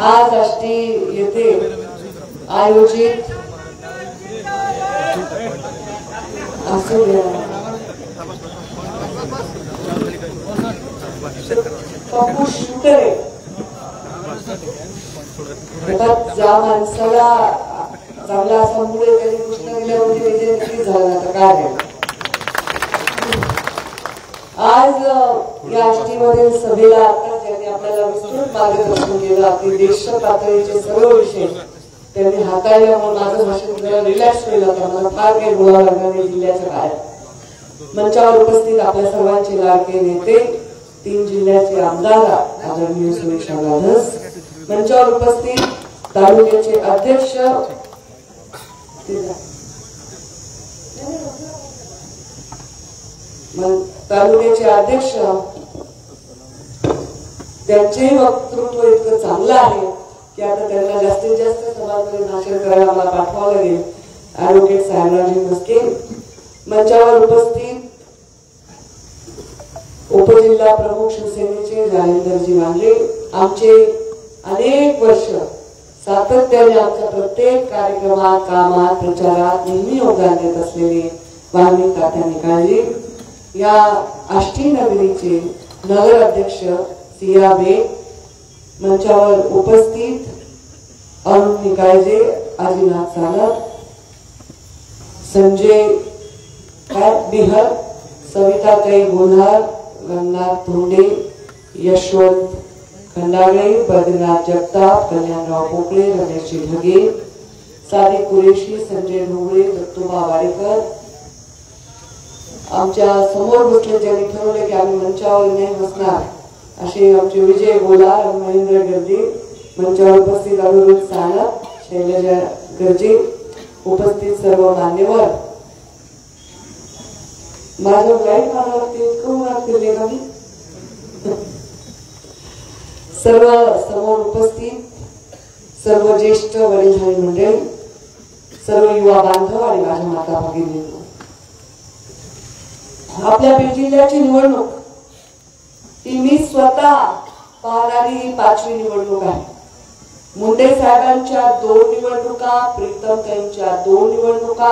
आज आष्टी येथे आयोजित पप्पू शूटर ज्या माणसाला चांगला असा मुळे त्याने कृष्ण दिल्यामध्ये विजय नक्कीच झाला तर काय आज या आष्टीमधील सभेला आता ज्यांनी आपल्याला विस्तृत मार्गदर्शन केलं आपली देश पातळीचे सर्व विषय त्यांनी हाताळल्यामुळे माझं भाषण जरा रिलॅक्स केलं होतं मला फार काही बोलावं लागणार नाही जिल्ह्याच्या बाहेर मंचावर उपस्थित आपल्या सर्वांचे लाडके नेते 3 जिल्ह्याचे आमदार आदरणीय सुरेश धस मंचावर उपस्थित तालुक्याचे अध्यक्ष तालुक्याचे अध्यक्ष त्यांचेही वक्तृत्व इतकं चांगलं आहे की आता त्यांना जास्तीत जास्त सभांमध्ये भाषण करायला मला पाठवावं लागेल ॲडव्होकेट साहेबराजी मस्के मंचावर उपस्थित उपजिल्हा प्रमुख शिवसेनेचे जालिंदरजी वांगे आमचे अनेक वर्ष सातत्याने आमच्या प्रत्येक कार्यक्रमात कामात प्रचारात नेहमी योगदान देत असलेले वाल्मिक तात्या निकाळजे या आष्टी नगरीचे नगर अध्यक्ष सियाबे मंचावर उपस्थित अरुण निकाळजे आदिनाथ सालक संजय बिहर सविताताई गोल्हार रंगनाथ धोंडे यशवंत खंडागळे बद्रीनाथ जगताप कल्याणराव पोकळे रमेश ढगे सादिक कुरेशी संजय ढोंगळे दत्तोबा वाडेकर आमच्या समोर बसले ज्यांनी ठरवले की आम्ही मंचावर नाही बसणार असे आमचे विजय गोला महेंद्र गर्जे मंचावर उपस्थित अनुरुद्ध सानप शैलजा गर्जे उपस्थित सर्व मान्यवर माझं लाईट मानवते लागतील का मी सर्व समोर उपस्थित सर्व ज्येष्ठ वडीलधारी मंडळी सर्व युवा बांधव आणि माझ्या माता भगिनींनो आपल्या बीड जिल्ह्याची निवडणूक ही मी स्वतः पाहणारी ही 5वी निवडणूक आहे मुंडे साहेबांच्या 2 निवडणुका प्रीतमताईंच्या 2 निवडणुका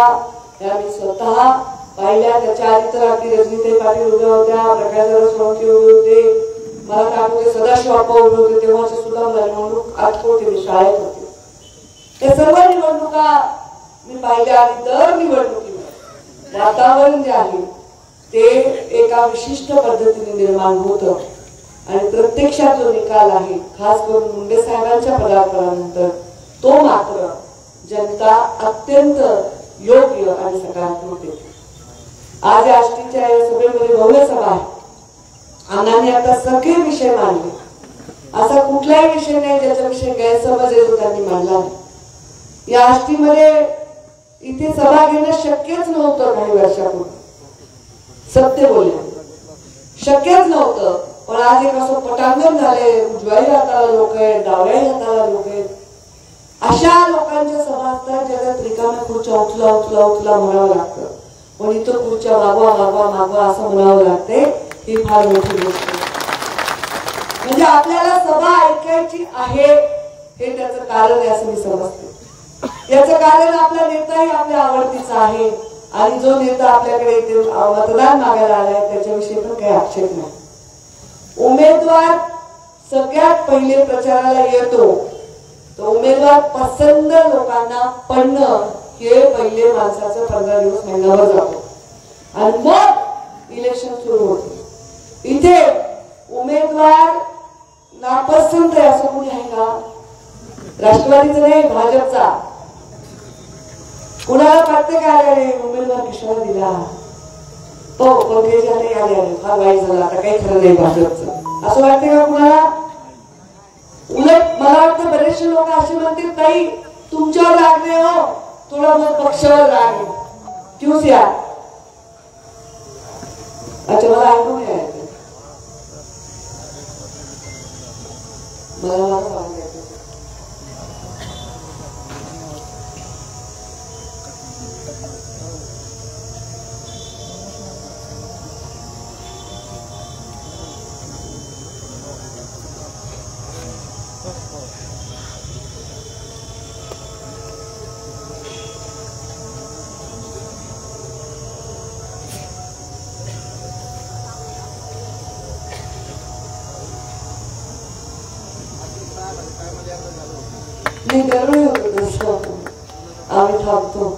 या मी स्वतः पाहिल्या त्याच्या आधी तर आपली रजनीताई पाटील उभ्या होत्या प्रकाशदादा सोळंकी उभे होते मला तर आठवते सदाशिव आप्पा उभे होते तेव्हाची सुद्धा मला निवडणूक आठवते मी शाळेत होते त्या सर्व निवडणुका मी पाहिल्या आणि दर निवडणुकीमध्ये वातावरण जे आहे ते एका विशिष्ट पद्धतीने निर्माण होतं आणि प्रत्यक्षात जो निकाल आहे खास करून मुंडे साहेबांच्या पदार्पणानंतर तो मात्र जनता अत्यंत योग्य आणि सकारात्मक देते आज आष्टीच्या या सभेमध्ये भव्य सभा आहे अण्णांनी आता सगळे विषय मांडले असा कुठलाही विषय नाही ज्याच्याविषयी गैरसमज येतो त्यांनी मांडला या आष्टीमध्ये इथे सभा घेणं शक्यच नव्हतं काही वर्षापूर्वी सत्य बोलले शक्यच नव्हतं पण आज एक असं पटांगण झाले उजव्याही हाताला लोक आहेत डाव्याही हाताला लोक आहेत अशा लोकांच्या सभा असतात ज्याला रिकाम्या खुर्च्या उचला उचला उचला म्हणावं लागतं पण इथं खुर्च्या मागवा मागवा मागवा असं म्हणावं लागते ही फार मोठी गोष्ट म्हणजे आपल्याला सभा ऐकायची आहे हे त्याचं कारण आहे असं मी समजते याचं कारण आपला नेताही आपल्या आवडतीचा आहे आणि जो नेता आपल्याकडे येथे मतदान मागायला आलाय त्याच्याविषयी पण काही आक्षेप नाही उमेदवार सगळ्यात पहिले प्रचाराला येतो तो उमेदवार पसंत लोकांना पडणं हे पहिले माणसाचं 15 दिवस महिनाभर जातो आणि मग इलेक्शन सुरू होते इथे उमेदवार नापसंत आहे असं कोणी आहे का राष्ट्रवादीचा नाही भाजपचा कुणाला वाटतं का अरे उमेदवार कशाला दिला तो पंकजा ताई आले फार वाईट झाला आता काही खरं नाही भाजपचं असं वाटतं का कुणाला उलट मला वाटतं बरेचसे लोक असे म्हणतील ताई तुमच्यावर राग नाही हो थोडा मग पक्षावर राग आहे क्यों या अच्छा मला ऐकू नाही आहे मला मी दरवेळी होतो तसं आम्ही थांबतो.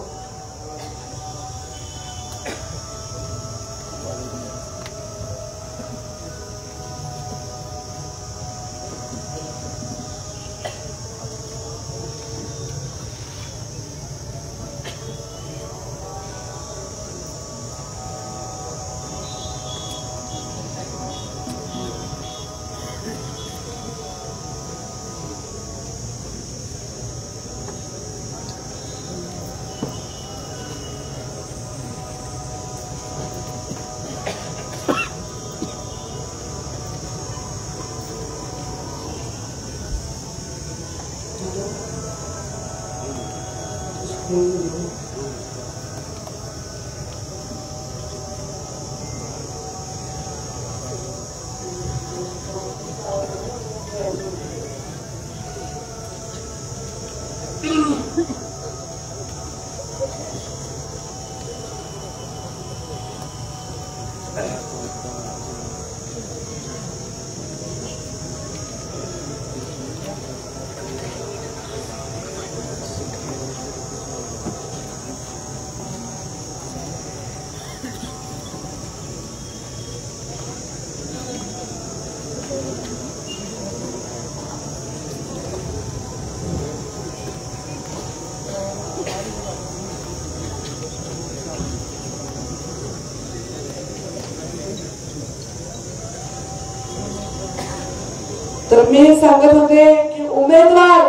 तर मी सांगत होते की उमेदवार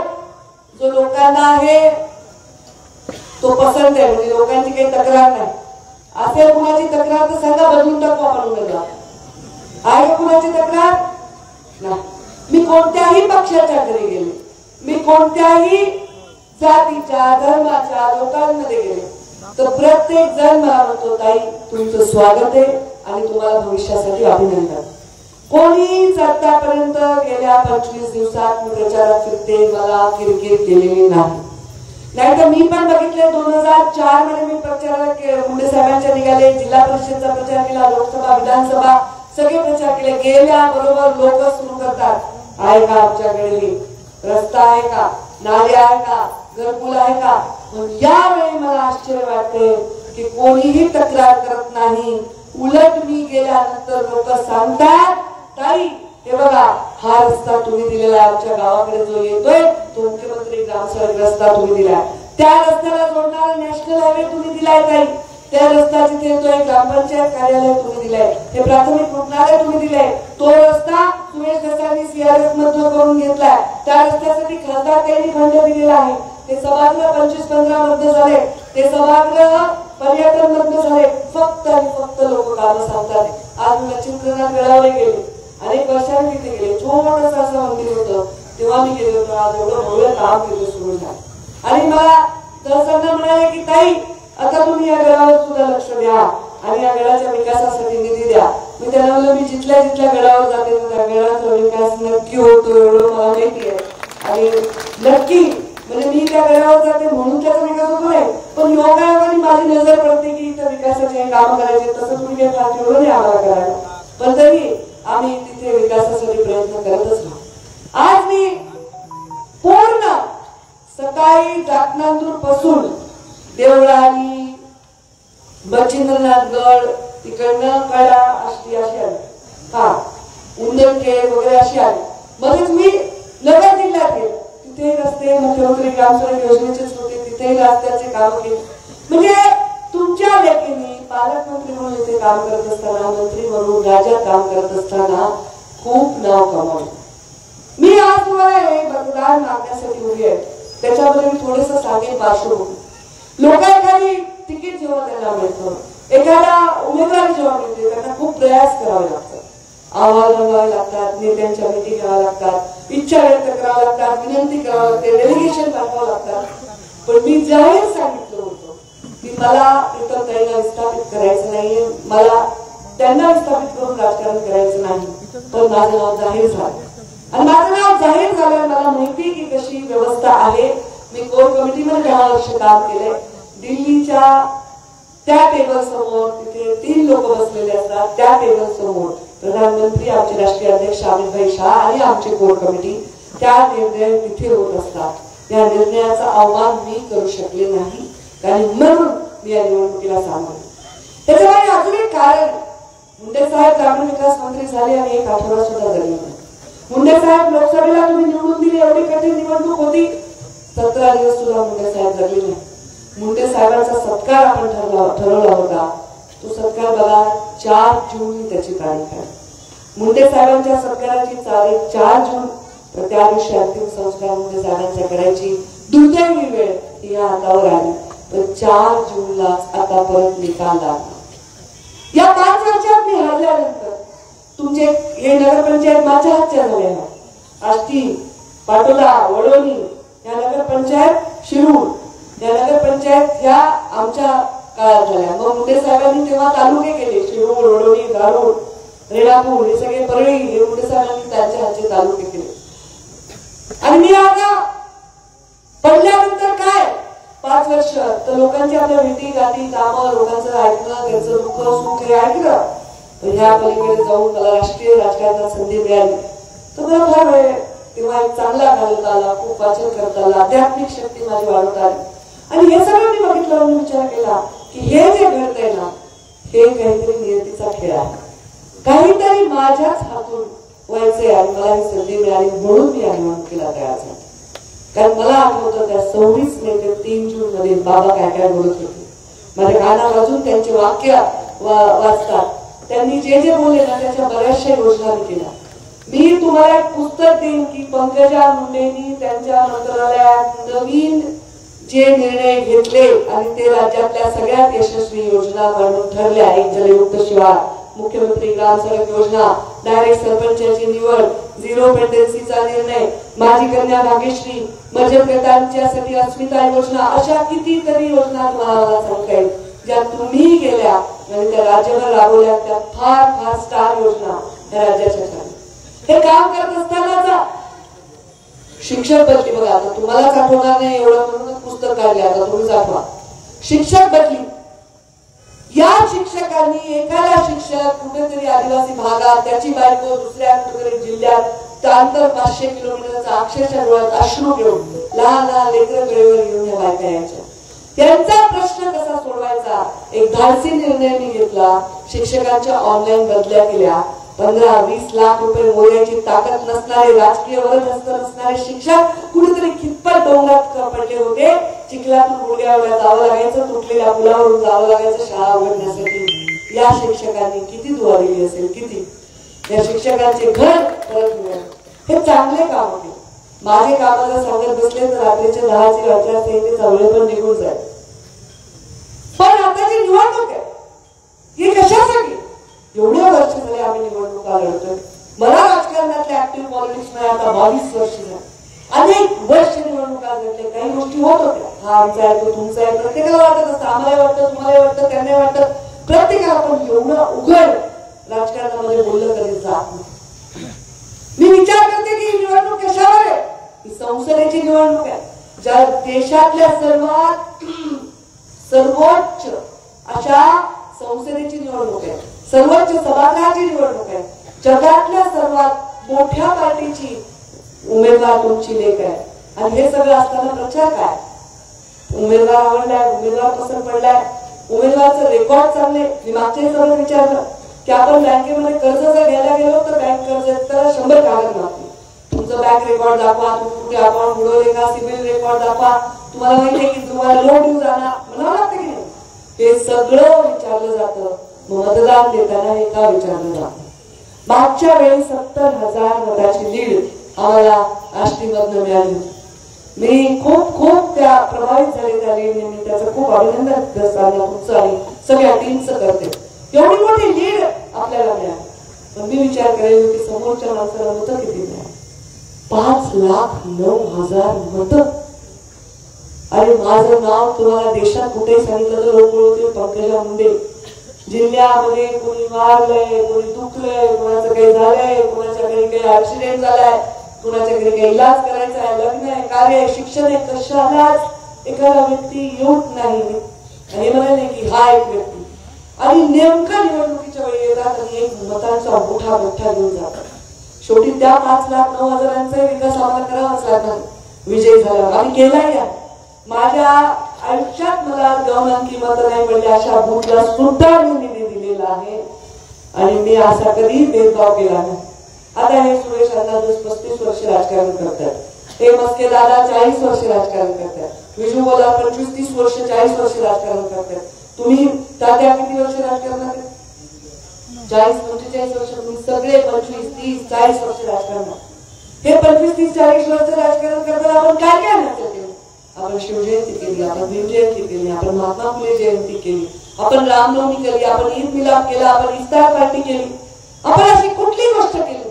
जो लोकांना आहे तो पसंत आहे, म्हणजे लोकांची काही तक्रार नाही. असेल कुणाची तक्रार तर सांगा, बदलून टाकू आपण उमेदवार. आहे का कुणाची तक्रार? नाही. मी कोणत्याही पक्षाच्या घरी गेले, मी कोणत्याही जातीच्या धर्माच्या लोकांमध्ये गेले तर प्रत्येक जण मला म्हणतो, ताई तुमचं स्वागत आहे आणि तुम्हाला भविष्यासाठी अभिनंदन. कोणीच आतापर्यंत गेल्या 25 दिवसात मी प्रचारात फिरते मला किरकिर केलेली नाही. नाहीतर मी पण बघितले 2004 मध्ये मी प्रचार मुंडे साहेबांच्या निघाले, जिल्हा परिषदचा प्रचार केला, लोकसभा विधानसभा सगळे प्रचार केले. गेल्या बरोबर लोक सुरू करतात, आहे का आमच्याकडे रस्ता आहे का, नाले आहे का, घरकुल आहे का. यावेळी मला आश्चर्य वाटते की कोणीही तक्रार करत नाही. उलट मी गेल्यानंतर लोक सांगतात, ताई हे बघा हा रस्ता तुम्ही दिलेला आमच्या गावाकडे जो येतोय तो मुख्यमंत्री ग्रामसडक रस्ता तुम्ही दिलाय, त्या रस्त्याला जोडणारा नॅशनल हायवे तुम्ही दिलाय ताई, त्या रस्ता जिथे येतोय ग्रामपंचायत कार्यालय तुम्ही दिलंय, हे प्राथमिक रुग्णालय तुम्ही दिलंय, तो रस्ता सुरेश देसाईंनी सीआरएफ मधून करून घेतलाय, त्या रस्त्यासाठी खासदार त्यांनी फंड दिलेला आहे, ते सभागृह 25-15 मध्ये झाले, ते सभागृह पर्यटन मध्ये झाले. फक्त आणि फक्त लोक कामं सांगतात. आज लक्ष्मीनाथ गडावर गेले, अनेक वर्षांनी तिथे गेले, छोटस असं मंदिर होतं, तेव्हा मी गेले होतो. आज एवढं भव्य काम केलं सुरू झालं आणि मला दर्शना म्हणाले की ताई आता तुम्ही या गडावर सुद्धा लक्ष द्या आणि या गडाच्या विकासासाठी निधी द्या. मी त्यांना म्हणलं मी जिथल्या जिथल्या गडावर जाते त्या गडाचा विकास नक्की होतो एवढं मला माहिती आहे आणि नक्की म्हणजे मी त्या गडावर जाते म्हणून त्याचा विकास होतो नाही, पण योगायोगाने माझी नजर पडते की इथं विकासाचे काम करायचे, तसं तुम्ही काही फार एवढं नाही आम्हाला करायला, पण तरी आम्ही तिथे विकासासाठी प्रयत्न करतच राहू. आज मी पूर्ण सकाळी जाटनांदूर पासून देवळाली मच्छिंद्रनाथ गड तिकडनं कडा अशी आली, हा उंदरखेड वगैरे अशी आली. मध्येच मी नगर जिल्ह्यात गेले, तिथे रस्ते मुख्यमंत्री ग्रामसडक योजनेचेच होते, तिथे रस्त्याचे काम केले. म्हणजे तुमच्या लेखीने पालकमंत्री म्हणून इथे काम करत असताना, मंत्री म्हणून राज्यात काम करत असताना खूप नाव कमावलं. मी आज तुम्हाला हे मतदान मागण्यासाठी उभी आहे, त्याच्यामध्ये मी थोडंसं सांगेन पार्श्वभूमी. लोक एखादी तिकीट जेव्हा त्यांना मिळतं, एखादा उमेदवारी जेव्हा मिळते त्यांना खूप प्रयास करावे लागतात, अहवाल बनवावे लागतात, नेत्यांच्या भेटी घ्याव्या लागतात, इच्छा व्यक्त कराव्या लागतात, विनंती करावी लागते, डेलिगेशन पाठवावं लागतात. पण मी जाहीर सांगितलं होतं की मला इतर ताईंना विस्थापित करायचं नाहीये, मला त्यांना विस्थापित करून राजकारण करायचं नाही. पण माझं नाव जाहीर झालं आणि माझं नाव जाहीर झालं. मला माहिती की कशी व्यवस्था आहे. मी कोर कमिटीमध्ये 10 वर्ष काम केले. दिल्लीच्या त्या टेबल समोर तिथे 3 लोक बसलेले असतात, त्या टेबल समोर प्रधानमंत्री, आमचे राष्ट्रीय अध्यक्ष अमित भाई शाह आणि आमची कोर कमिटी त्या निर्णय तिथे होत असतात. या निर्णयाचा अवमान मी करू शकले नाही आणि म्हणून मी या निवडणुकीला सामोरे. त्याच्यामुळे अजून एक कारण, मुंडे साहेब ग्रामीण विकास मंत्री झाले आणि एक आठवडा सुद्धा झाले नाही. मुंडे साहेब लोकसभेला तुम्ही निवडून दिली, एवढी कठीण निवडणूक होती, 17 दिवस सुद्धा मुंडे साहेब जगले नाही. मुंडे साहेबांचा सत्कार आपण ठरवला होता, तो सत्कार बघा 4 जून त्याची तारीख आहे. मुंडे साहेबांच्या सत्काराची तारीख 4 जून, तर त्या दिवशी अंतिम संस्कार मुंडे साहेबांच्या करायची दुर्दैवी वेळ ही या हातावर आली. तर 4 जूनला आता परत निकाल लागला. या 5 वर्षात मी हरल्यानंतर तुमचे हे नगरपंचायत माझ्या हातच्या झाल्या. आष्टी, पाटोदा, वडोली या नगरपंचायत, शिरूर या नगरपंचायत ह्या आमच्या काळात झाल्या. मग मुंडे साहेबांनी तेव्हा तालुके केले, शिरूर, वडोली, दारूड, रेणापूर हे सगळे परळी, हे मुंडे साहेबांनी त्यांच्या हातचे तालुके केले. आणि मी आता पडल्यानंतर काय 5 वर्ष तर लोकांची आपल्या भेटी गाठी कामं, लोकांचं ऐकणं, त्यांचं दुःख सुख हे ऐकलं. ह्या पलीकडे जाऊन मला राष्ट्रीय राजकारणात संधी मिळाली तर मला फार वेळ तेव्हा एक चांगला घालता आला, खूप वाचन करता आलं, आध्यात्मिक शक्ती माझी वाढवत आली. आणि हे सगळं मी बघितलं, मी विचार केला की हे जे घडतंय ना हे काहीतरी नियतीचा खेळ आहे, काहीतरी माझ्याच हातून व्हायचंय आणि मला ही संधी मिळाली म्हणून मी या निवडणुकीला तयार झाले. कारण मला आठवतं त्या 26 मे ते 3 जून मध्ये बाबा काय काय बोलत होते, माझ्या कानावाजून त्यांचे वाक्य वाचतात. त्यांनी जे जे बोलले ना त्याच्या बऱ्याचशा योजना केल्या. मी तुम्हाला एक पुस्तक देईन की पंकजा मुंडेंनी त्यांच्या मंत्रालयात नवीन जे निर्णय घेतले आणि ते राज्यातल्या सगळ्यात यशस्वी योजना म्हणून ठरल्या. एक जलयुक्त शिवार, मुख्यमंत्री ग्राम सडक योजना, डायरेक्ट सरपंचाची निवड, 0 पेटेन्सीचा निर्णय, माझी कन्या भाग्यश्री, मध्यम गटांच्यासाठी अस्मिता योजना, अशा कितीतरी योजना तुम्हाला मला सांगता येईल ज्या तुम्ही गेल्या आणि त्या राज्यभर राबवल्या. त्या फार फार स्टार योजना या राज्याच्या झाल्या. हे काम करत असताना शिक्षक बदली बघा, आता तुम्हालाच आठवणार नाही एवढं म्हणून पुस्तक काढले, आता तुम्हीच आठवा. शिक्षक बदली, या शिक्षकांनी एखादा शिक्षक कुठेतरी आदिवासी भागात, त्याची बायको दुसऱ्या कुठेतरी जिल्ह्यात, अंतर 500 किलोमीटरचा, अक्षरशः डोळ्यात अश्रू घेऊन लहान लहान लेकरं वेळेवर घेऊन या बायका यायच्या. त्यांचा प्रश्न कसा सोडवायचा एक धाडसी निर्णय मी घेतला. शिक्षकांच्या ऑनलाईन बदल्या केल्या. 15-20 लाख रुपये मोजायची ताकद नसणारे, राजकीय वरदहस्त नसणारे शिक्षक कुठेतरी कितपत डोंगरात पडले होते. चिखलातून गुडघ्यावर जावं लागायचं, तुटलेल्या पुलावरून जावं लागायचं शाळा उघडण्यासाठी. या शिक्षकांनी किती दुआ दिली असेल, किती या शिक्षकांचे घर परत मिळाले. हे चांगले काम होते. माझे काम जर सांगत बसले तर रात्रीच्या 10ची आचारसंहितेचा वेळ पण निघून जाईल. पण आता जी निवडणूक आहे ही कशासाठी? एवढे वर्ष झाले आम्ही निवडणुका लढतोय. मला राजकारणातले ऍक्टिव्ह पॉलिटिक्स मध्ये आता 22 वर्ष झाले. अनेक वर्ष निवडणुका लढले, काही गोष्टी होत होत्या, हा आमचा आहे तो तुमचा आहे, प्रत्येकाला वाटत असतं, आम्हाला वाटतं तुम्हाला वाटतं त्यांना वाटतं प्रत्येकाला. पण एवढं उघड राजकारणामध्ये बोललं कधी जात नाही. मी विचार करते की निवडणूक कशावर आहे? ही संसदेची निवडणूक आहे, ज्या देशातल्या सर्वोच्च अशा संसदेची निवडणूक आहे, सर्वोच्च सभागृहाची निवडणूक आहे, जगातल्या सर्वात मोठ्या पार्टीची उमेदवार तुमची लेख आहे. आणि हे सगळं असताना प्रचार काय? उमेदवार आवडलाय, उमेदवार पसंत पडलाय, उमेदवारचं रेकॉर्ड चांगले. मी मागच्या सगळं विचारलं की आपण बँकेमध्ये कर्ज जर घ्यायला गेलो तर बँक कर्ज तर 100 कागद मागते. तुमचं बँक रेकॉर्ड दाखवा, तुम्ही कुठे अकाउंट बुडवले का, सिबिल रेकॉर्ड दाखवा, तुम्हाला माहिती आहे की तुम्हाला लोन देऊ जाणार, म्हणावं लागतं की नाही? हे सगळं विचारलं जातं. मतदान देताना हे का विचारलं जातं? मागच्या वेळी 70,000 मताची लीड आम्हाला आष्टीमधनं मिळाली. मी खूप खूप त्या प्रभावित झाले त्या लीडने. मी त्याचं खूप अभिनंदन तुमचं आणि सगळ्या टीमचं करते. एवढी मोठी लीड आपल्याला मिळाली. पण मी विचार करेल की समोरच्या माणसाला मतं किती मिळाली? 5,09,000 मतं. आणि माझं नाव तुम्हाला देशात कुठे सांगितलं तर लोक बोलतील पंकजा मुंडे. जिल्ह्यामध्ये कोणी मारलंय, कोणी दुखलंय, कोणाचं काही झालंय, कोणाच्या घरी काही ऍक्सिडेंट झालाय, कोणाच्या घरी काही इलाज करायचा आहे, लग्न आहे, कार्य आहे, शिक्षण आहे, कशालाच एखादा व्यक्ती येऊच नाही. आणि म्हणाले की हा एक व्यक्ती आणि नेमका निवडणुकीच्या वेळी येतात आणि एक मतांचा मोठा घेऊन जातात. शेवटी त्या 5,09,000 विकास आम्हाला करावाच लागणार. विजयी झाला आम्ही केलाय. माझ्या आयुष्यात मला गवनांकी मत नाही पडली अशा बूथला सुद्धा मी निधी दिलेला आहे आणि मी असा कधी भेदभाव केला नाही. आता हे सुरेश अण्णा 35 वर्ष राजकारण करतात, ते मस्के दादा 40 वर्ष राजकारण करतात, विष्णू बोला 25-30 वर्ष 40 वर्ष राजकारण करतात. तुम्ही तात्या किती वर्ष राजकारणात? 40-45 वर्ष. तुम्ही सगळे 25-30-40 वर्ष राजकारणात. हे 25-30-40 वर्ष राजकारण करताना आपण काय काय नसतं केलं? आपण शिवजयंती केली, आपण भीम जयंती केली, आपण महात्मा फुले जयंती केली, आपण रामनवमी केली, आपण ईद मिलाद केला, आपण इफ्तार पार्टी केली. आपण अशी कुठली गोष्ट केली?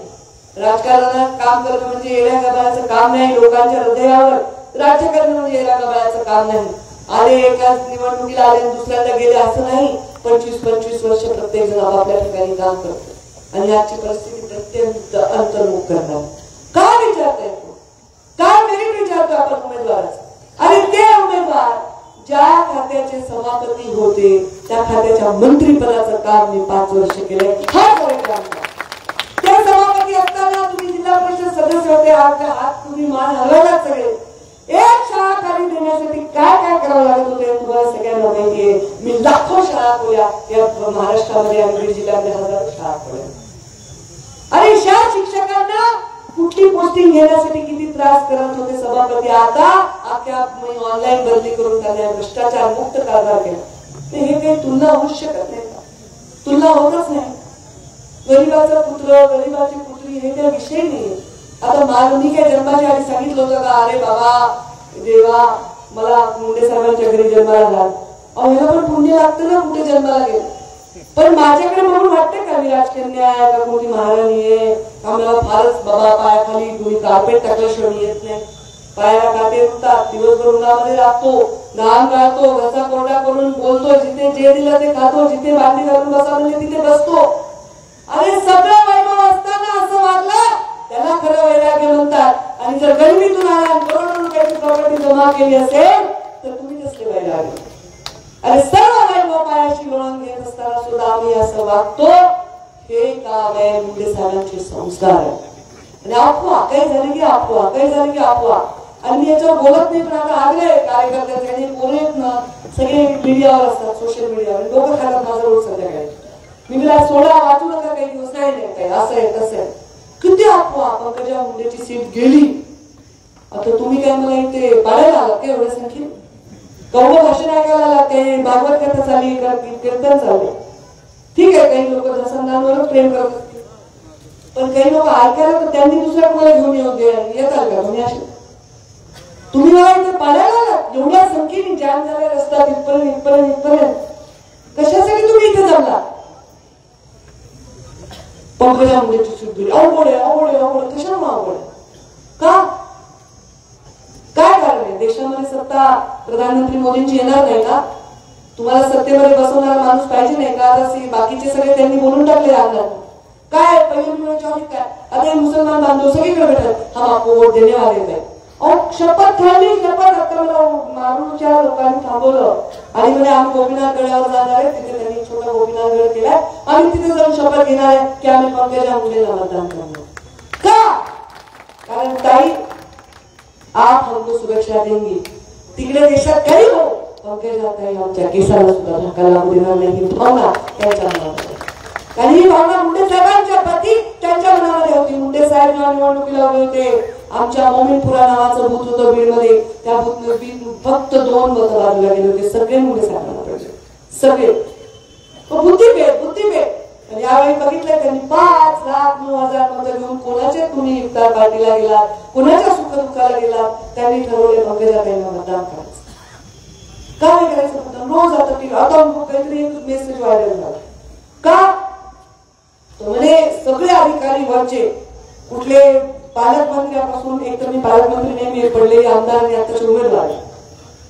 राजकारणात काम करणं म्हणजे येड्या गबाळाचं काम नाही. लोकांच्या हृदयावर राज्य करणं म्हणजे येड्या गबाळाचं काम नाही. आले एकाच निवडणुकीला आले दुसऱ्यांदा गेले असं नाही. 25-25 वर्ष प्रत्येक जण आपापल्या ठिकाणी काम करतो आणि आजची परिस्थिती अत्यंत अंतर्मुख करणार. काय विचारता येतो? काय मेरिट विचारतो आपण उमेदवाराचं? आणि ते उमेदवार ज्या खात्याचे सभापती होते त्या खात्याच्या मंत्रीपदाचं काम मी 5 वर्ष केलंय. त्या सभापती असताना तुम्ही जिल्हा परिषद सदस्य होते, हात तुम्ही मान हलवलात सगळे. एक शाळा खाली देण्यासाठी काय काय करावं लागत होते तुम्हाला सगळ्यांना माहितीये. मी लाखो शाळा खोल्या या महाराष्ट्रामध्ये आणि बीड जिल्ह्यामध्ये हजारो शाळा खोल्या. आणि शाळा शिक्षकांना कुठली पोस्टिंग घेण्यासाठी किती त्रास करत होते सभापती. आता अख्ख्या ऑनलाईन बदली करून त्यांना भ्रष्टाचार मुक्त कारभार केला. हे काही तुलना होऊ शकत नाही का? तुलना होतच नाही. गरीबाचा पुत्र गरीबाची पुत्री हे काही विषय नाही. आता मी काय जन्माच्या आधी सांगितलं होतं का अरे बाबा देवा मला मुंडे साहेबांच्या घरी जन्माला घाल. ह्याला पण पुण्य लागतं ना कुठे जन्माला गेलं. पण माझ्याकडे म्हणून वाटतं का मी राजकन्या आहे का कोणती महाराणी आहे का? मला फारच बाबा पायाखाली तुम्ही कार्पेट टाकल्याशिवाय येत नाही. पायाला काटे उठतात, दिवसभर उन्हामध्ये राहतो, घाम गाळतो, घसा कोरडा करून बोलतो, जिथे जे दिलं ते खातो, जिथे भांडी घालून बसा म्हणजे तिथे बसतो. अरे सगळं वैभव असताना असं वागलं त्याला खरं वैराग्य म्हणतात. आणि जर गरिबीतून आला करोडो रुपयाची प्रॉपर्टी जमा केली असेल तर तुम्ही कसले वैराग्य? अरे सर्व वैभव पायाशी वळून घेत असताना सुद्धा आम्ही असं वागतो. हे काम आहे मुंडे साहेबांचे संस्कार आहे. आणि अफवा काही झाली की अफवा, काही झाली की अफवा. आणि मी याच्यावर बोलत नाही पण आता आग्रह कार्यकर्त्यांचे बोलत ना सगळे मीडियावर असतात, सोशल मीडियावर लोक खातात माझा रोज संध्याकाळी. मी मला सोडा वाचू नका काही दिवस नाही काही असं आहे तसं आहे. किती अफवा. पंकजा मुंडेची सीट गेली. आता तुम्ही काय मला इथे पाडायला आलात का एवढ्या संख्येत? कौल भाषण ऐकायला लागते, भागवत कथा चालली, कीर्तन चालले. ठीक आहे काही लोक दसंगांवरच प्रेम करत असतील पण काही लोक ऐकायला तर त्यांनी दुसऱ्या कोणाला घेऊन येतात का? तुम्ही असे तुम्ही मला इथे पाडायला आलात एवढ्या संख्येने जाम झाल्या रस्ता इथपर्यंत कशासाठी तुम्ही इथे जमला? पंकजा मुंडेची सूट दिली. अवघड आहे कशाला अवघड का? काय कारण आहे? देशामध्ये सत्ता प्रधानमंत्री मोदींची येणार नाही का? तुम्हाला सत्तेमध्ये बसवणारा माणूस पाहिजे नाही का? बाकीचे सगळे त्यांनी बोलून टाकले राहणार काय पहिले काय? आता मुसलमान बांधव सगळीकडे भेटत हम आपको वोट देने वाले थे. शपथ खाली शपथ आता मला मारूच्या लोकांनी थांबवलं आणि म्हणजे आम्ही गोपीनाथ गडावर जाणार आहे. तिथे त्यांनी छोटा गोपीनाथ गड केलाय. आम्ही तिथे जाऊन शपथ घेणार आहे की आम्ही पंकजा मुंडेला मतदान करणार. का? कारण ताई आप हमको सुरक्षा देंगी. तिकडे देशात काही हो पंकजा ताई आमच्या केसाला सुद्धा धक्का लागू देणार नाही. भावना त्यांच्या मनामध्ये आणि ही भावना मुंडे साहेबांच्या प्रती त्यांच्या मनामध्ये होती. मुंडे साहेब जेव्हा निवडणुकीला उभे होते आमच्या मोमीनपुरा नावाचं बूथ होतं बीडमध्ये. त्या बूथ फक्त 2 मतं बाजूला गेले होते. सगळे मुंडे साहेबांना पडले सगळे. बुद्धिभेद. आणि यावेळी बघितलं त्यांनी 5,09,000 मतं घेऊन कोणाचे तुम्ही इफ्तार पार्टीला गेलात, कोणाच्या सुखदुःखाला गेलात, त्यांनी ठरवले पंकजा ताईंना मतदान करायचं. काय करायचं मतदान? रोज आता काहीतरी एक मेसेज व्हायरल झाला का? तो म्हणे सगळे अधिकारी वरचे कुठले पालकमंत्र्यापासून, एक तर मी पालकमंत्री नेहमी पडलेले आमदार आणि आताचे उमेदवार,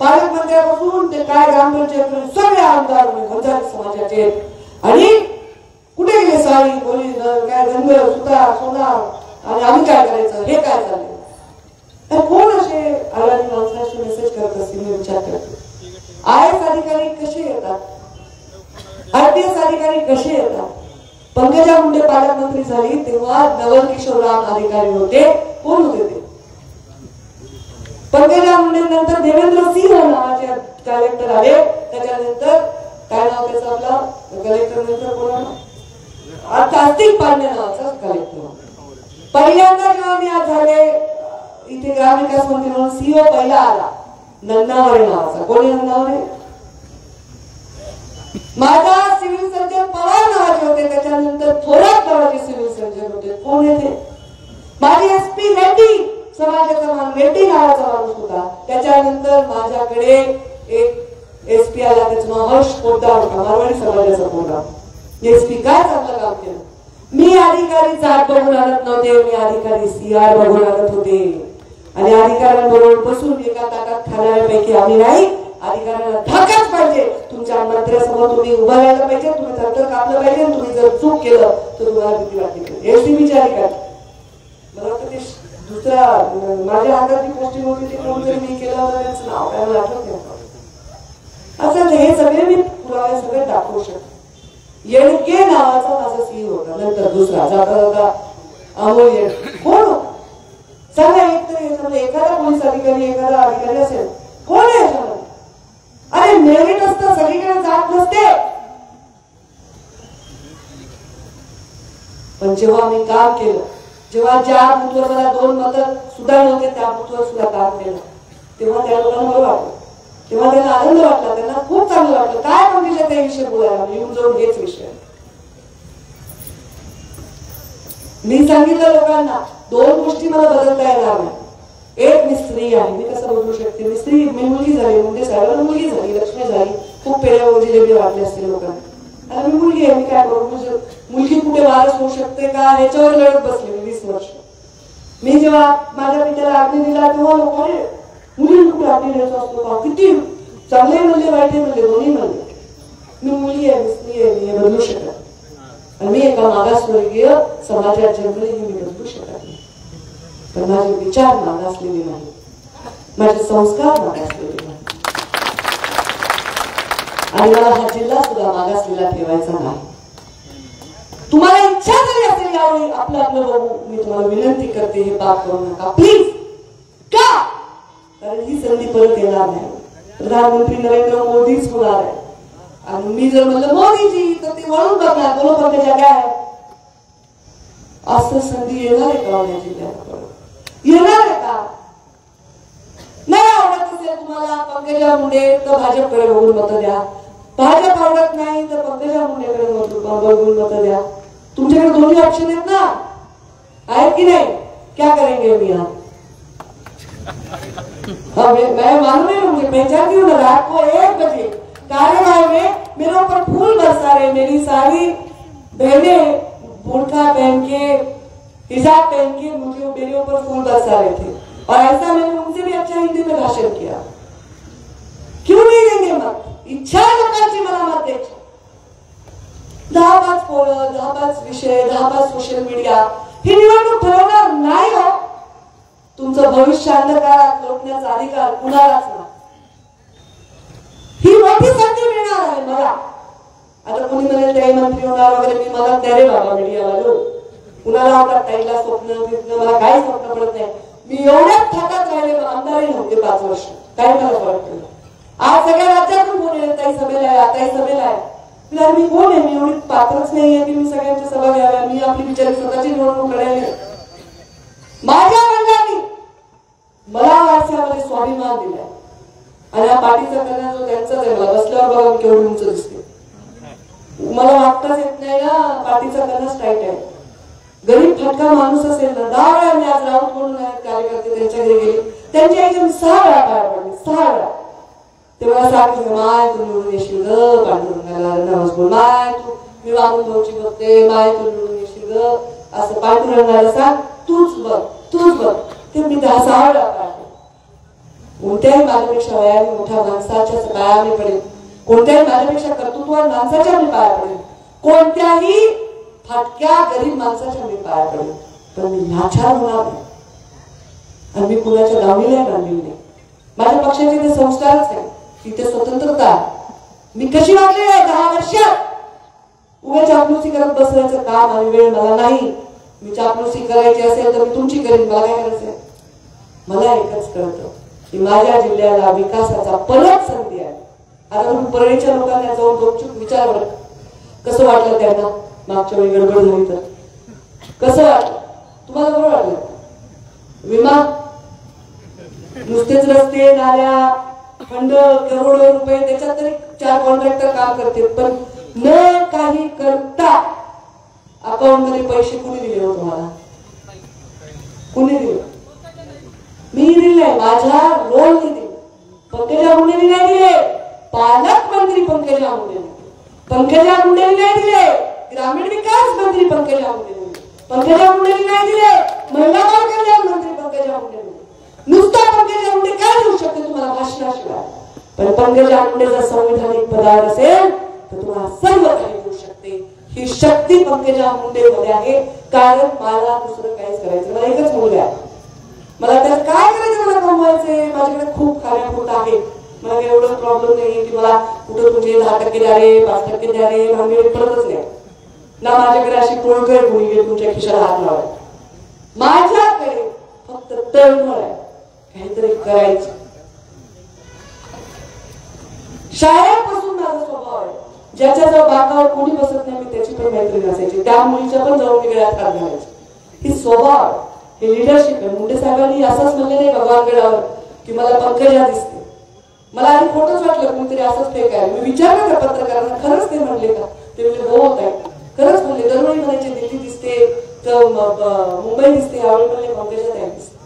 पालकमंत्र्यापासून ते काय ग्रामपंचायत सगळे आमदार हजार समाजाचे. आणि कुठे गेले साडी पोलीस काय रंग सुतार सोना आणि आम्ही काय करायचं हे काय चाललंय? कोण असे आलानी माणसाशी मेसेज करत असतील मी विचार करतो. IAS अधिकारी कसे येतात? RPS अधिकारी कसे येतात? पंकजा मुंडे पालकमंत्री झाली तेव्हा नवल किशोर राम अधिकारी होते. कोण होते ते? पंकजा मुंडे नंतर देवेंद्र सिंह नावाचे कलेक्टर आले. त्याच्यानंतर काय नाव त्याचं आपलं कलेक्टर नंतर कोण कार्तिक पांडे नावाचा कलेक्टर. पहिल्यांदा जेव्हा मी आज झाले इथे ग्रामविकास मंत्री म्हणून सीओ पहिला आला नन्नावरे नावाचा. कोणी नन्नावरे? माझा सिव्हिल सर्जन पवार नावाचे होते. त्याच्यानंतर थोरात नावाचे सिव्हिल सर्जन होते. कोण येते? माझी एसपी रेड्डी समाजाचा मान रेड्डी नावाचा माणूस होता. त्याच्यानंतर माझ्याकडे एक एसपी आला त्याचं नाव हर्ष पोद्दार होता. मारवाडी समाजाचा पोद्दार. एसपी काय चांगलं काम केलं. मी अधिकारी जात बघून आणत नव्हते. मी अधिकारी सीआर बघून आणत होते. आणि अधिकाऱ्यांबरोबर बसून एका ताटात खाणाऱ्यापैकी आम्ही नाही. अधिकाऱ्यांना धाकच पाहिजे. तुमच्या मंत्र्यासमोर तुम्ही उभा राहायला पाहिजे. तुम्ही थरथर कापलं पाहिजे. तुम्ही जर चूक केलं तर तुम्हाला भीती वाटते. एसडीबीचे अधिकारी मला वाटतं ते दुसरा माझ्या हातातली पोस्टिंग होती ते कोणतरी मी केलं होतं त्याचं नाव काय मला आठवत नाही. असं हे सगळे मी पुरावे सगळे दाखवू शकतो. येडके नावाचा माझा सीईओ होता. नंतर दुसरा जाता जाता अमोल येडके कोण होता सांगा. एक तरी याच्यामध्ये एखादा पोलीस अधिकारी एखादा अधिकारी असेल कोण आहे याच्यामध्ये? अरे मेरिट असतं सगळीकडे जात नसते. पण जेव्हा मी काम केलं जेव्हा ज्या बूथवर मला 2 मतं सुद्धा नव्हते त्या बूथवर सुद्धा काम केलं तेव्हा त्या लोकांना बरं वाटलं. तेव्हा त्यांना आनंद वाटला. त्यांना खूप चांगलं वाटलं. काय म्हणजे त्या विषय बोलायला येऊन जाऊन हेच विषय. मी सांगितलं लोकांना 2 गोष्टी मला बदलता येणार नाही. एक मी स्त्री आहे. मी कसं बदलू शकते? मी स्त्री. मी मुलगी झाली. म्हणजे साहेबांना मुलगी झाली. लक्ष्मी झाली. खूप पेढे जिलेबी वाटले असतील लोकांना. आणि मी मुलगी आहे. मी काय करू? मुलगी कुठे वारस होऊ शकते का ह्याच्यावर लढत बसले मी 20 वर्ष. मी जेव्हा माझ्या पित्याला आज्ञा दिला तेव्हा लोकांनी मुली कुठे आज्ञा द्यायचा असतो का? किती चांगले म्हणले वाईट म्हणले दोन्ही म्हणले. मी मुलगी आहे. मी स्त्री आहे. मी हे बदलू शकत. आणि मी एका मागासवर्गीय समाजात जन्मले हे मी बदलू शकत नाही. पण माझे विचार मागासलेले नाही. माझे संस्कार मागासलेले नाही. आणि मला हा जिल्हा सुद्धा मागासलेला ठेवायचा नाही. तुम्हाला इच्छा जरी असेल यावेळी आपलं आपलं बघू मी तुम्हाला विनंती करते हे पाप करू नका प्लीज. का? कारण ही संधी परत येणार नाही. प्रधानमंत्री नरेंद्र मोदीच होणार आहे. आणि मी जर म्हणलं मोदीजी तर ते वळून बघणार बोलो पंकजा काय असं संधी येणार आहे का या जिल्ह्यात? येणार आहे का? नाही आवडत असेल तुम्हाला पंकजा मुंडे तर भाजपकडे बघून मतं द्या. भाजप आवडत नाही तर पंकजा मुंडेकडे बघून मतं द्या. तुमच्याकडे दोन्ही ऑप्शन आहेत ना. आहेत की नहीं? क्या करेंगे अभी आप? मैं मालूम है मुझे पहचान क्यों ना रात को 1 बजे कार्यवाही में मेरे ऊपर फूल बरसा रहे मेरी सारी बहनें बुर्का पहन के हिजाब पहन के मुझे मेरे ऊपर फूल बरसा रहे थे और ऐसा मैंने उनसे भी अच्छा हिंदी में भाषण किया. क्यों नहीं देंगे मत? इच्छा लोकांची मला मत द्यायची. 10-5 पोळं 10-5 विषय 10-5 सोशल मीडिया ही निवडणूक ठरवणार नाही हो. तुमचं भविष्य अंधकारात लोटण्याचा अधिकार कुणालाच नाही. ही मोठी संधी मिळणार आहे मला. आता कोणी म्हणेल ते मंत्री होणार वगैरे मी मला द्या रे बाबा मीडियावालो. कुणाला आवडत ताईला स्वप्न मला काही स्वप्न पडत नाही. मी एवढ्याच थाटात राहिले आमदारही नव्हते 5 वर्ष. काय मला फरक पडला? आज सगळ्या राज्यातून कोण येईल ताई सभेला आहे ताई सभेला आहे. मी कोण आहे? मी एवढी पात्रच नाहीये की मी सगळ्यांच्या सभा घ्याव्या. मी आपली बिचारी स्वतःची निवडणूक लढायला. माझ्या वडिलांनी मला वारशामध्ये स्वाभिमान दिलाय. आणि हा पाठीचा कणा जो त्यांचाच आहे. मला बसल्यावर बघा केवढी उंच दिसते. मला वागताच येत नाही ना. पाठीचा कणाच टाईट आहे. गरीब फटका माणूस असेल ना 10 वेळा मी आज राऊत म्हणून कार्यकर्ते त्यांच्या घरी गेले. त्यांच्या आईच्या मी 6 वेळा पाया पडले. 6 वेळा. ते मला सांगितलं माय तू निवडून येशील ग पांडुरंगाला नवस बोल माय तू मी वाहून भाऊची बघते माय तू निवडून येशील ग असं पांडुरंगाला सांग तूच बघ. ते मी 10-6 वेळा पाया पडले. कोणत्याही माझ्यापेक्षा वयाने मोठ्या माणसाच्या पाया मी पडेल. कोणत्याही माझ्यापेक्षा कर्तृत्वान माणसाच्या मी पाया पडेल. कोणत्याही फाटक्या गरीब माणसाच्या मी पाया पडेल. पण मी लाचार होणार नाही. आणि मी कुणाच्या दावणीला बांधलेली नाही. माझ्या पक्षाचे ते संस्कारच नाही. तिथे स्वतंत्रता. मी कशी वागले 10 वर्षात. उभे चापलुसी करत बसण्याचं काम आणि वेळ मला नाही. मी चापलुसी करायची असेल तर मी तुमची करेन. मला काय करायचंय? मला एकच कळतं की माझ्या जिल्ह्याला विकासाचा परत संधी आहे. आता तुम्ही परळीच्या लोकांना जाऊन गुपचूप विचार बरं कसं वाटलं त्यांना. मागच्या वेळी गडबड झाली तर कसं वाटलं तुम्हाला? बरं वाटलं? विमा नुसतेच रस्ते नाल्या फंड करोडो रुपये त्याच्यात तरी 4 कॉन्ट्रॅक्टर काम करतील, पण न काही करता अकाउंट मध्ये पैसे कुणी दिले हो तुम्हाला? कुणी दिले? मी दिले, माझ्या रोलने दिले. पंकजा मुंडेंनी नाही दिले, पालकमंत्री पंकजा मुंडेंनी. पंकजा मुंडेंनी नाही दिले, ग्रामीण विकास मंत्री पंकजा मुंडेंनी. पंकजा मुंडेंनी नाही दिले, महिला बाल कल्याण मंत्री पंकजा मुंडेंनी. नुसता पंकजा मुंडे काय देऊ शकते तुम्हाला भाषणाशिवाय? पण पंकजा मुंडे जर संविधानिक पदावर असेल तर तुम्हाला सर्व काही देऊ शकते. ही शक्ती पंकजा मुंडे मध्ये आहे. कारण मला दुसरं काहीच करायचं, मला एकच मुलगा आहे. मला त्यात काय करायचं? मला कमवायचंय. माझ्याकडे खूप खाण्यापुरत आहे. मला एवढं प्रॉब्लेम नाही की मला कुठं तुझे 10% द्या रे, 5% द्या रे, भांडवल पडतच नाही ना. माझ्याकडे अशी टोळकर गुणी तुमच्या खिशाला हात लावाय. माझ्याकडे फक्त तळमळ आहे, काहीतरी करायचं. शाळेपासून माझा स्वभाव आहे. ज्याच्या जवळ बाकावर कोणी बसत नाही मी त्याची पण मैत्री नसायची, त्या मुलीच्या पण जवळ मी गळ्यात हात घालायची. ही स्वभाव, हे लिडरशिप आहे. मुंडे साहेबांनी असंच म्हणले नाही भगवानगडावर की मला पंकजा दिसते. मला आधी खोटंच वाटलं, कोणतरी असंच फेक आहे. मी विचारलं त्या पत्रकारांना खरंच ते म्हणले का? ते म्हणले हो होत आहे. खरंच म्हणले. दरवेळी म्हणायचे दिल्ली दिसते तर मुंबई दिसते, यावेळी म्हणले पंकजा ताई दिसते.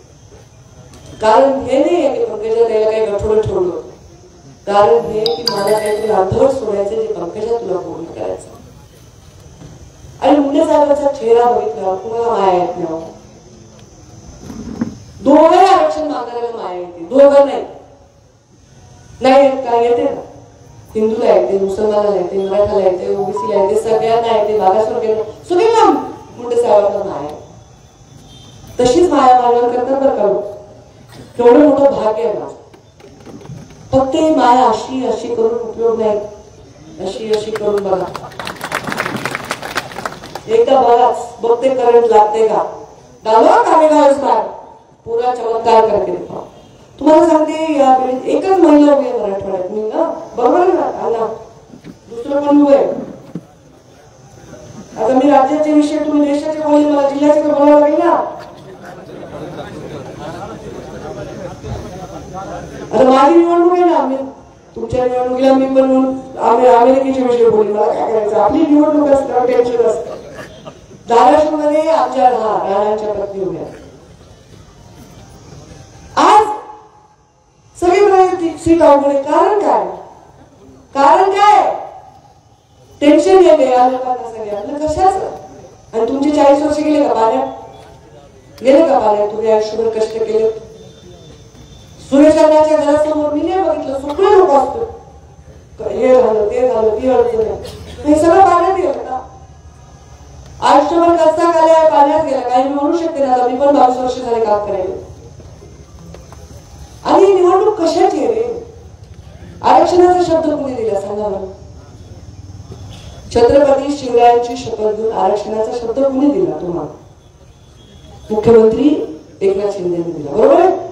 कारण हे नाही की पंकजा ताईला काही गठोडं ठेवलं, कारण हे की मला काहीतरी अर्धवट सोडायचं जे पंकजा तुला पूर्ण करायचं. आणि मुंडे साहेबांचा चेहरा बघितल्यावर कुणाला माया येत नाही? दोघे आरक्षण मागणाऱ्याला माया येते, दोघं नाही नाही काय येते ना. हिंदूला येते, मुसलमानाला येते, मराठाला येते, ओबीसीला येते, सगळ्यांना येते, मागासवर्गीयांना सगळ्यांना मुंडे साहेबांना माया. तशीच माया माझ्यावर करतात बरं का. केवढं मोठं भाग्य आहे माझं. फक्त ही माया अशी अशी करून उपयोग नाही, अशी अशी करून बघा. एकदा बघाच, बघते करंट लागते का? डालो कामेगाव पुरा चमत्कार करते. तुम्हाला सांगते या वेळेत एकच महिला उभी आहे मराठवाड्यात. मी ना बरोबर आहे ना, दुसरं पण उभं आहे. आता मी राज्याचे विषय तुम्ही देशाचे बोलले, मला जिल्ह्याचे तर बोलावं लागेल ना. आता माझी निवडणूक आहे ना, आम्ही तुमच्या निवडणुकीला मी पण आम्ही अमेरिकेचे विषय बोलले, मला काय करायचं? आपली निवडणूक असतं, टेन्शन असतं. धाराशिव मध्ये आमच्या राणांच्या पत्नी उभ्या. आज सगळी सीट अवघड. कारण काय? कारण काय? टेन्शन गेले या लोकांना सगळ्यांना कशाचं? आणि तुमचे 40 वर्ष गेले का पाण्यात? गेले का पाण्यात? तुम्ही आयुष्यभर कष्ट केले. सुरेश अण्णांच्या घरासमोर मी नाही बघितलं, सगळे लोक असतो, हे झालं ते झालं ती अडचण, हे सगळं पाण्यात गेलं का? आयुष्यभर कसा काल्या पाण्यात गेला. काही मी म्हणू शकते ना, मी पण 22 वर्ष झाले काम करायला. आणि निवडणूक कशाची रे? आरक्षणाचा शब्द कुणी दिला सांगा बरं? छत्रपती शिवरायांची शपथ घेऊन आरक्षणाचा शब्द कुणी दिला तुम्हाला? मुख्यमंत्री एकनाथ शिंदेने दिला, बरोबर आहे?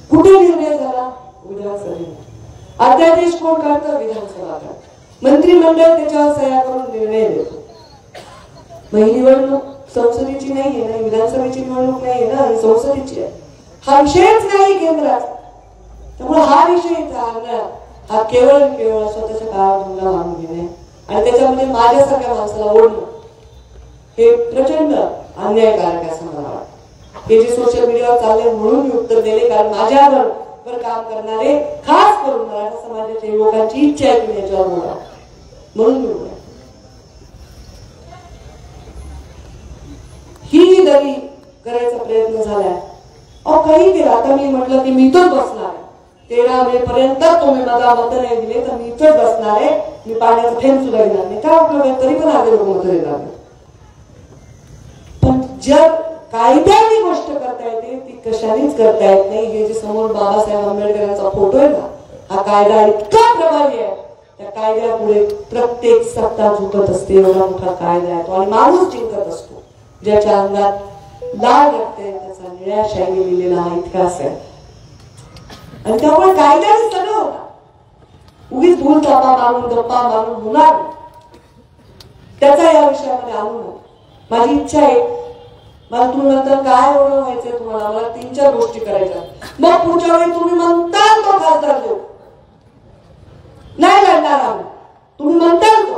कुठे निर्णय झाला? विधानसभेत. अध्यादेश कोण काढतं? विधानसभा. मंत्रिमंडळ त्याच्यावर सह्या करून निर्णय देतो. ही निवडणूक संसदेची नाहीये ना, विधानसभेची निवडणूक नाहीये ना, ही संसदेची आहे. हा विषयच नाही केंद्रात. त्यामुळे हा विषय हा केवळ केवळ स्वतःच्या काळात धुंडा मागून घेणे आणि त्याच्यामध्ये माझ्यासारख्या माणसाला ओढणं हे प्रचंड अन्यायकारक आहे असं मला वाटतं. हे जे सोशल मीडियावर चालले म्हणून मी उत्तर दिले, कारण माझ्यावर काम करणारे खास करून मराठा समाजाच्या युवकांची इच्छा आहे की याच्यावर बोला, म्हणून मी बोला. ही दरी करायचा प्रयत्न झालाय. काही केलं. आता मी म्हटलं की मी इथंच बसणार आहे. 13 मे पर्यंत तुम्ही मला मत नाही दिले तर मी इथंच बसणार आहे. मी पाण्याचा थेंब सुद्धा घेणार नाही. काय उपयोग? तरी पण आगे लोक मत देणार. पण जर कायद्याने गोष्ट करता येते ती कशानेच करता येत नाही. हे जे समोर बाबासाहेब आंबेडकरांचा फोटो आहे ना, हा कायदा इतका प्रभावी आहे. त्या कायद्यापुढे प्रत्येक सत्ता झुकत असते. एवढा मोठा कायदा आहे तो आणि माणूस जिंकत असतो. ज्याच्या अंगात लाल रक्त आहे त्याचा निळ्या शाईने लिहिलेला हा इतिहास आहे. आणि त्यामुळे कायद्याने सगळं होता. उगीच भूल थापा मारून गप्पा मारून होणार त्याचा या विषयामध्ये अनुभव. माझी इच्छा आहे, मला तुम्ही नंतर काय एवढं व्हायचंय तुम्हाला, मला 3-4 गोष्टी करायच्या. मग पुढच्या वेळी तुम्ही म्हणताल तो खासदार देऊ, नाही लढणार आम्ही, तुम्ही म्हणताल तो.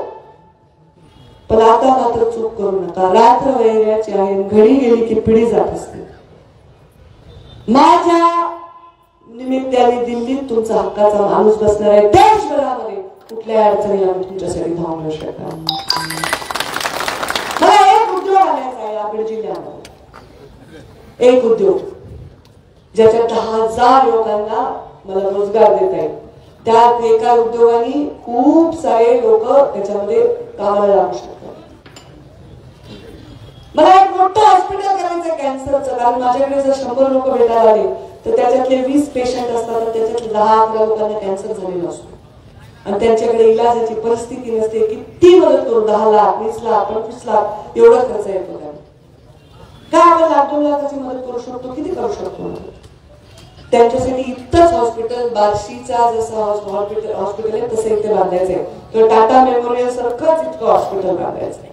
पण आता मात्र चूक करू नका. रात्र वैराची आहे, घडी गेली की पिढी जात असते. माझ्या निमित्ताने दिल्लीत तुमचा हक्काचा माणूस बसणार आहे. देशभरामध्ये कुठल्या अडचणीला मी तुमच्यासाठी धावून न शकणार. मला एक उद्योग आणायचा आहे आपल्या जिल्ह्यामध्ये, एक उद्योग ज्याच्यात 10,000 लोकांना मला रोजगार देता येईल. त्यात एका उद्योगाने खूप सारे लोक त्याच्यामध्ये कामाला लागू शकतात. मला एक मोठं हॉस्पिटल करायचं कॅन्सरचं, कारण माझ्याकडे जर 100 लोक भेटायला आले तर त्याच्यातले 20 पेशंट असतात, त्याच्यातले 10-11 लोकांना कॅन्सर झालेला असतो आणि त्यांच्याकडे इलाजाची परिस्थिती नसते. किती मदत करू, 10 लाख 20 लाख 25 लाख एवढा खर्च येतो. काय आपण 1-2 लाखाची मदत करू शकतो, किती करू शकतो. त्यांच्यासाठी इतकंच हॉस्पिटल, बार्शीचा जसं हॉस्पिटल आहे तसं इथे बांधायचंय, किंवा टाटा मेमोरियल सारखंच इतकं हॉस्पिटल बांधायचंय.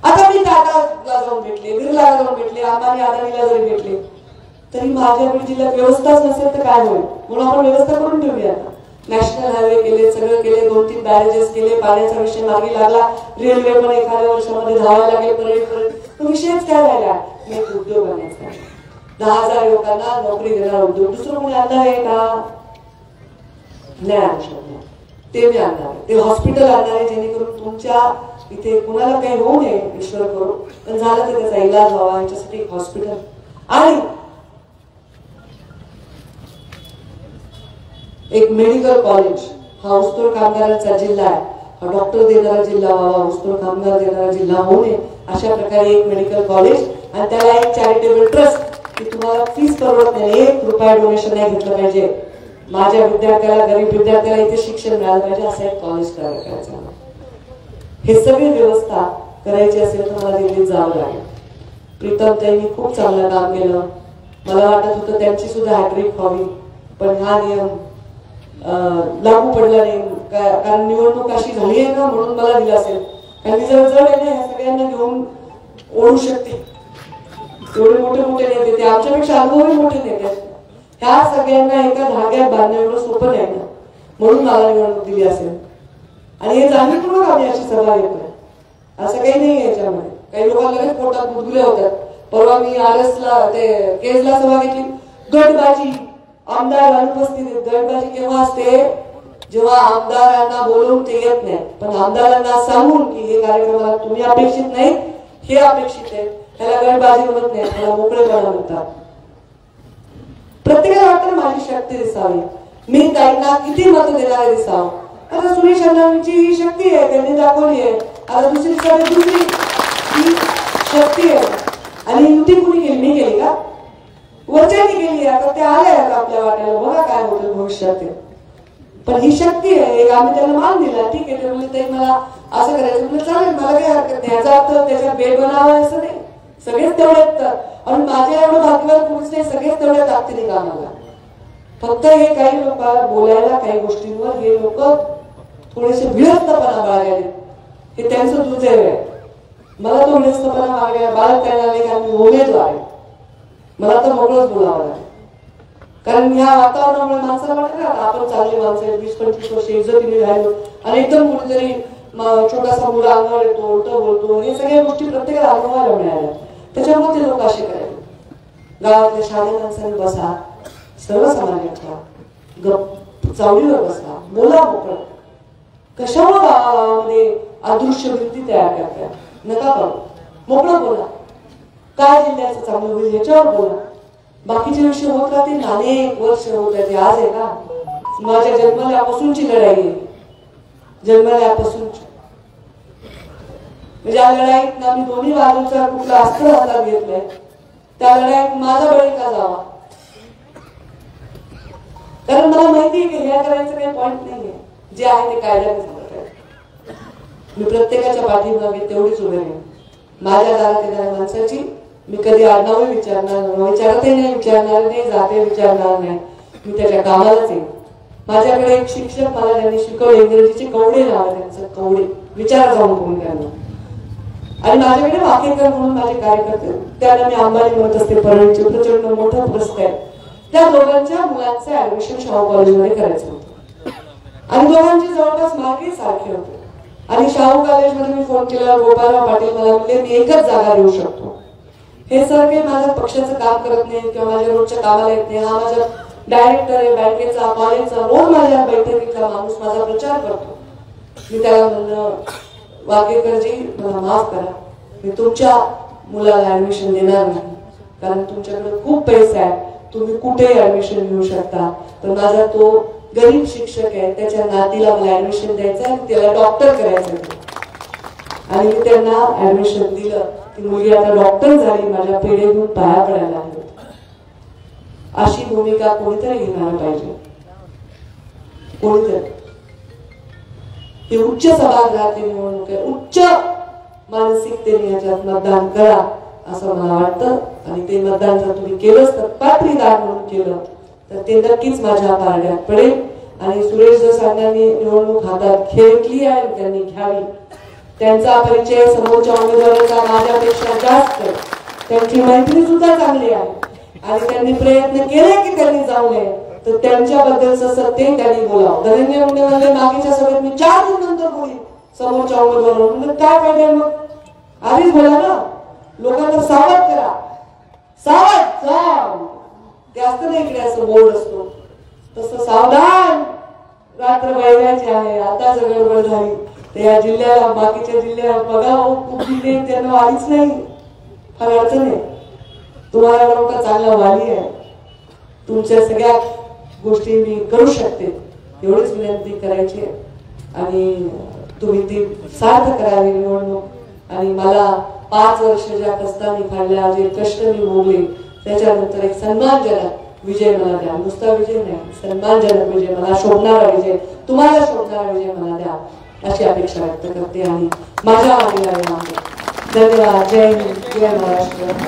आता मी टाटाला जाऊन भेटले, बिर्लाला जाऊन भेटले, अंबानी अदानीला जरी भेटले तरी माझ्या जिल्ह्यात व्यवस्थाच नसेल तर काय होईल. म्हणून आपण व्यवस्था करून ठेवली. आता नॅशनल हायवे केले, सगळं केले, 2-3 बॅरेजेस केले, पाण्याचा विषय मागे लागला, रेल्वे पण एखाद्या वर्षामध्ये धावायला लागेल परत. तो विषयच काय राहिला, मी एक उद्योग आणायचा, 10,000 लोकांना नोकरी देणारा उद्योग. दुसरं कोणी आणणार आहे का? नाही आणू शकणार. ते मी आणणार आहे, ते हॉस्पिटल आणणार आहे, जेणेकरून तुमच्या इथे कुणाला काही होऊ नये, ईश्वर करू, पण झालं तर त्याचा इलाज व्हावा याच्यासाठी एक हॉस्पिटल. आणि एक मेडिकल कॉलेज. हा ऊसतोड कामगारांचा जिल्हा आहे, हा डॉक्टर देणारा जिल्हा व्हावा, ऊसतोड कामगार देणारा जिल्हा होऊ नये अशा प्रकारे एक मेडिकल कॉलेज. आणि त्याला एक चॅरिटेबल ट्रस्ट की तुम्हाला फीस परवडत नाही, 1 रुपया डोनेशन नाही घेतलं पाहिजे, माझ्या विद्यार्थ्याला, गरीब विद्यार्थ्याला इथे शिक्षण मिळालं पाहिजे, असं एक कॉलेज तयार करायचं. हे सगळी व्यवस्था करायची असेल तर मला दिल्लीत जावं लागेल. प्रीतम त्यांनी खूप चांगलं काम केलं. मला वाटत होतं त्यांची सुद्धा हॅट्रिक व्हावी, पण हा नियम लागू पडला नाही, कारण निवडणूक अशी झाली आहे ना, म्हणून मला दिलं असेल. कारण मी जर जड आहे ह्या सगळ्यांना घेऊन ओढू शकते. एवढे मोठे मोठे नेते, ते आमच्यापेक्षा अनुभवी मोठे नेते आहेत. ह्या सगळ्यांना एका धाग्यात बांधणं एवढं सोपं नाही ना, म्हणून मला निवडणूक दिली असेल. आणि हे जाणीव करून आम्ही अशी सभा घेतोय, असं काही नाही याच्यामध्ये. काही लोकांना लगेच पोटात गुदगुले होतात. परवा मी आरएसला ते केजला सभा घेतली, गटबाजी, आमदार अनुपस्थित. गटबाजी केव्हा असते, जेव्हा आमदारांना बोलवून ते येत नाही, पण आमदारांना सांगून की हे कार्यक्रमाला तुम्ही अपेक्षित नाही, हे अपेक्षित आहे, त्याला गटबाजी म्हणत नाही, त्याला मोकळेपणा म्हणतात. प्रत्येकाला वाटतं माझी शक्ती दिसावी, मी ताईंना किती मत देणारे दिसावं. आता सुरेश अण्णांची ही शक्ती आहे, त्यांनी दाखवली आहे. आता दुसरीकडे दुसरी ही शक्ती आहे. आणि युती कुणी केली, मी केली का, वरच्यांनी केली. आता ते आले आता आपल्या वाट्याला, बघा काय होतं भविष्यात. पण ही शक्ती आहे, एक आम्ही त्यांना मान दिला, ठीक आहे. ते म्हणजे ते मला असं करायचं म्हणजे चालेल, मला काही हरकत नाही. याचा अर्थ त्याच्यात बेड बनावा असं नाही, सगळेच तेवढेच. आणि माझ्या एवढं भाग्यवान पुरुष नाही, सगळेच तेवढ्या ताकदीने कामाला. फक्त हे काही लोक बोलायला काही गोष्टींवर हे लोक थोडेसे विरस्तपणा बाळगले, हे त्यांचं दुर्दैव आहे. मला तो विरस्तपणा बाळगता येणार नाही, कारण मी उमेदवार आहे. मला तर मोकळंच बोलावं लागेल, कारण ह्या वातावरणामुळे माणसाला वाटतं ना आपण चांगली माणसं 20-25 वर्ष इज्जतीने राहिलो आणि एकदम कुठेतरी छोटासा मुला अंगावर येतो, उलट बोलतो, हे सगळ्या गोष्टी प्रत्येकाला अनुभवायला मिळाल्या. त्याच्यामुळे ते लोक असे करायचे. गावातल्या शाळे माणसांनी बसा, सर्वसामान्य ठेवा, गप चावडीवर बसा, बोला मोकळं. कशामुळे गावागावामध्ये अदृश्य वृत्ती तयार करतात, नका करू, मोकळं बोला. काय जिल्ह्याचं चांगलं होईल याच्यावर बोला. बाकीचे विषय होत राहतील, अनेक वर्ष होत राहते. आज आहे का, माझ्या जन्मल्यापासूनची लढाई आहे, जन्मल्यापासूनची. म्हणजे या लढाईत ना मी दोन्ही बाजूंचा कुठला अस्त्र हातात घेतलंय, त्या लढाईत माझा बळी का जावा. कारण मला माहिती आहे की हे करायचं काही पॉईंट नाहीये, जे आहे ते कायद्याने सांगत आहे. मी प्रत्येकाच्या पाठीमागे तेवढीच उभे राहीन. माझ्या दारात येणाऱ्या माणसाची मी कधी आडनावही विचारणार नाही, विचारतही नाही, विचारणार नाही, जाते विचारणार नाही. मी त्याच्या कामालाच येईल. माझ्याकडे एक शिक्षक मला त्यांनी शिकवले, इंग्रजीचे कवडे नाव आहे त्यांचं, कवडे विचार जाऊन कोणी त्यांना. आणि माझ्याकडे वाकेकर म्हणून माझे कार्यकर्ते, त्यांना मी अंबानी म्हणत असते, परळीचे प्रचंड मोठं पुरस्कार. त्या दोघांच्या मुलांचं ऍडमिशन शाहू कॉलेजमध्ये करायचं होतं आणि दोघांची जवळपास मार्के सारखे होते. आणि शाहू कॉलेजमध्ये मी फोन केला, गोपालराव पाटील मला म्हणले मी एकच जागा देऊ शकतो. हे सर काही माझ्या पक्षाचं काम करत नाही किंवा माझ्या रोजच्या कामाला येत नाही. हा माझा डायरेक्टर आहे बँकेचा, कॉलेजचा, रोज माझ्या बैठकीतला माणूस माझा प्रचार करतो. मी त्याला म्हणलं, वाकेकरजी मला माफ करा, मी तुमच्या मुलाला ऍडमिशन देणार नाही, कारण तुमच्याकडे खूप पैसे आहे, तुम्ही कुठेही ऍडमिशन घेऊ शकता. पण माझा तो गरीब शिक्षक आहे, त्याच्या नातीला मला ऍडमिशन द्यायचं आहे, त्याला डॉक्टर करायचं. आणि मी त्यांना ऍडमिशन दिलं. ती मुलगी आता डॉक्टर झाली, माझ्या पेढे घेऊन पाया पडायला लागली. अशी भूमिका कोणीतरी घेणार पाहिजे, कोणीतरी. ही उच्च सभागृहातली निवडणूक आहे, उच्च मानसिकतेने याच्यात मतदान करा असं मला वाटतं. आणि ते मतदान जर तुम्ही केलंच तर पात्रीदार म्हणून केलं तर ते नक्कीच माझ्या पारड्यात पडेल. आणि सुरेश दसांनी निवडणूक हातात घेतली आहे, त्यांनी घ्यावी. त्यांचा परिचय समोरच्या उमेदवाराचा माझ्यापेक्षा जास्त, त्यांची मैत्री सुद्धा चांगली आहे आणि त्यांनी प्रयत्न केले की त्यांनी जाऊ नये, तर त्यांच्याबद्दलचं सत्य त्यांनी बोलावं. धनंजय मुंडे म्हणले मागेच्या सभेत मी 4 दिवस नंतर बोली समोरच्या उमेदवारावर. म्हणजे काय पाहिजे मग, आधीच बोला ना, लोकांना सावध करा, सावध जाऊ. ते असतं ना इकडे असं बोर्ड असतो तसं, सावधान रात्र वैराची आहे, आता गडबड झाली. या जिल्ह्याला बाकीच्या जिल्ह्याला बघा, खूप जिल्हे त्यांना वालीच नाही, फार अडचण आहे. तुम्हाला लोक चांगला वाली आहे, तुमच्या सगळ्या गोष्टी मी करू शकते एवढीच विनंती करायची. आणि तुम्ही ती सार्थ करावी निवडणूक. आणि मला 5 वर्ष ज्या कष्टाने काढल्या, जे कष्ट मी भोगले, त्याच्यानंतर एक सन्मानजनक विजय मला द्या. नुसता विजय नाही, सन्मानजनक विजय, मला शोभणारा विजय, तुम्हाला शोभणारा विजय मला द्या अशी अपेक्षा व्यक्त करते. आणि माझ्या मागे धन्यवाद. जय हिंद, जय महाराष्ट्र.